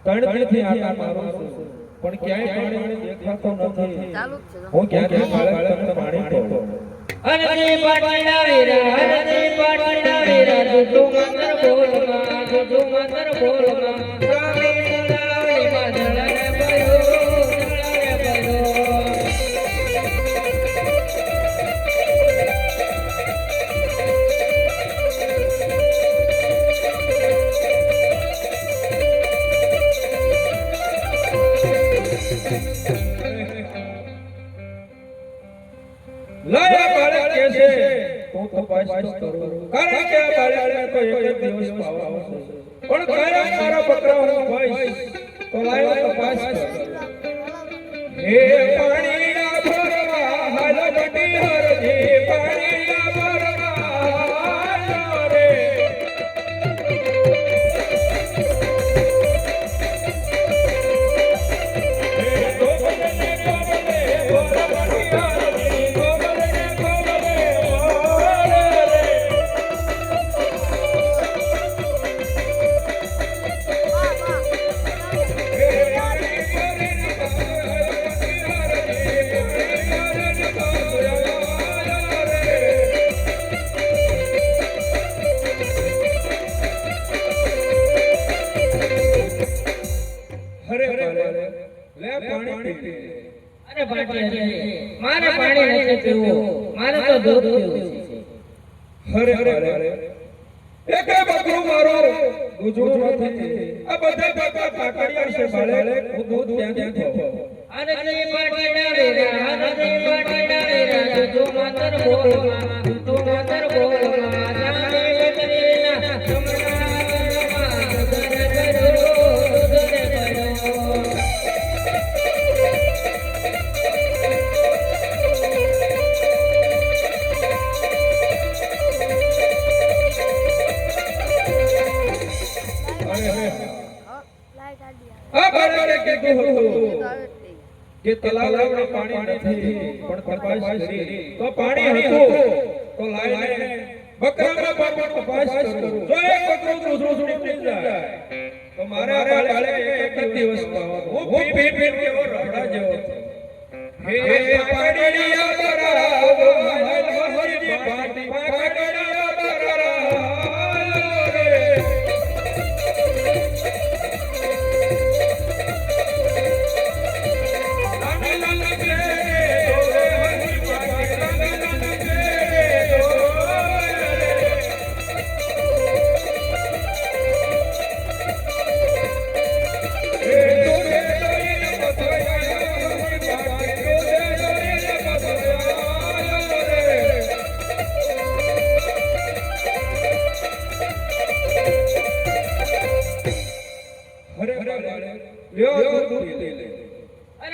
તણથી આટા મારું છું પણ ક્યાંય પાણી દેખાતો નથી હું ક્યાંથી તને પાણી પાડું હરદે પાટણા વીરા દુડુ મંતર બોલમાં રામે તળાવની માધળને બયો લાયા બાળક કે છે તો તપાસ કરું કારણ કે આ બાળકને તો એક જ દિવસ પાવાનો છે પણ કયા મારા બકરા હું ભાઈ તો લાયો તપાસ કર હે પાણીના ભરવા હાલ બટી હરજે પાણીના ભરવા હાલ રે મારે પાણી નથી પીવું મારે તો દૂધ પીવું છે હરે એક બકરું મારો દૂધ નથી આ બધા બકરા પાકડિયા છે બાળે હું દૂધ ક્યાંથી થો અને તે પાટણા વીરા દૂધુ મંતર બોલમાં રામે બકરીના કે તલાવમાં પાણી નથી પણ તપાસ કરી તો પાણી હતું તો લાઈને બકરાના પાપડ તપાસ કરું જો એક બકરું દૂધું પી જાય તો મારા બાળે એક જ દિવસ પાવાનો હું પી કેવો રખડા જેવો હે પાડીયા બરાવો મહલની પાટી પાડીયા બરાવો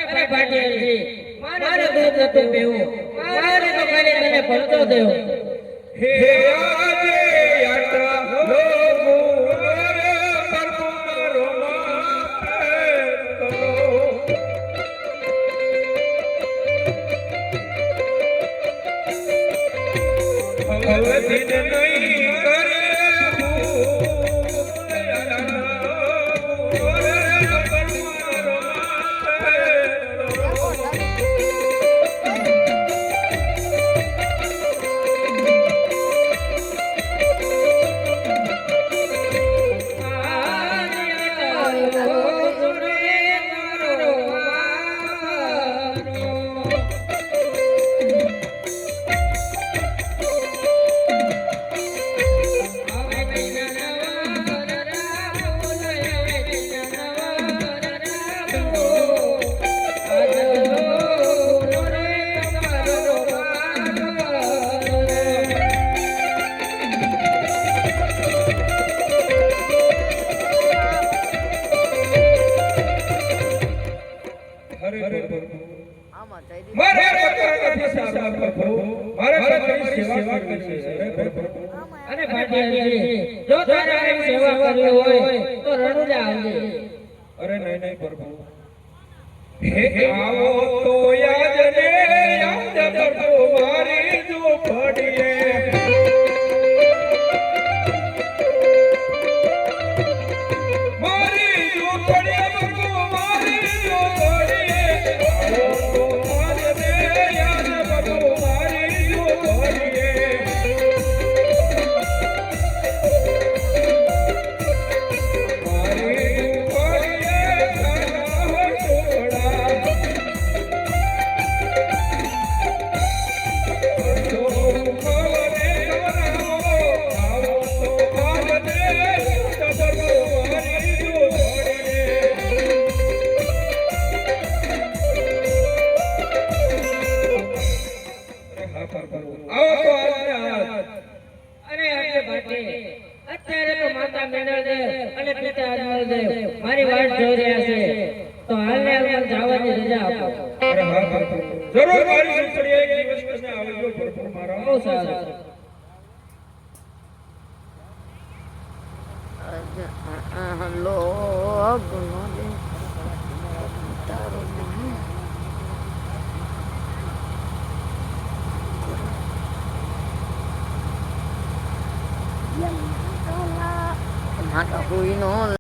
અરે ભાટિયાજી મારે દૂધ નથી પીવું મારે તો ખાલી તને પડતો દેવો હે આજે યાત્રા લોગો રે પરમો મારો કરો હવે દિન નહીં કરે અને ભાટિયાજી જો તારે એવી સેવા કરવી હોય તો રણુજા આવજે અરે નહીં પ્રભુ હે આવો તો યાદ ને યાદ કરતો મારી જો પડીએ મારી જો પડે બગુ મારી જો ઘડીએ આવો તો મારે રે યાદ બગુ મારી જો ઘડીએ અરે અરે ભાટે અત્યારે તો માતા મેનળદેવ અને પિતા અજમલદેવ મારી વાત જોઈ રહ્યા છે તો હાલને હાલ જવાની રજા આપો જરૂર મારી સુખડી એક દિવસ તમને આવજો ભરપૂર મારા બહુ સારું હલો ગુનો દે તારો નાટક હોય નો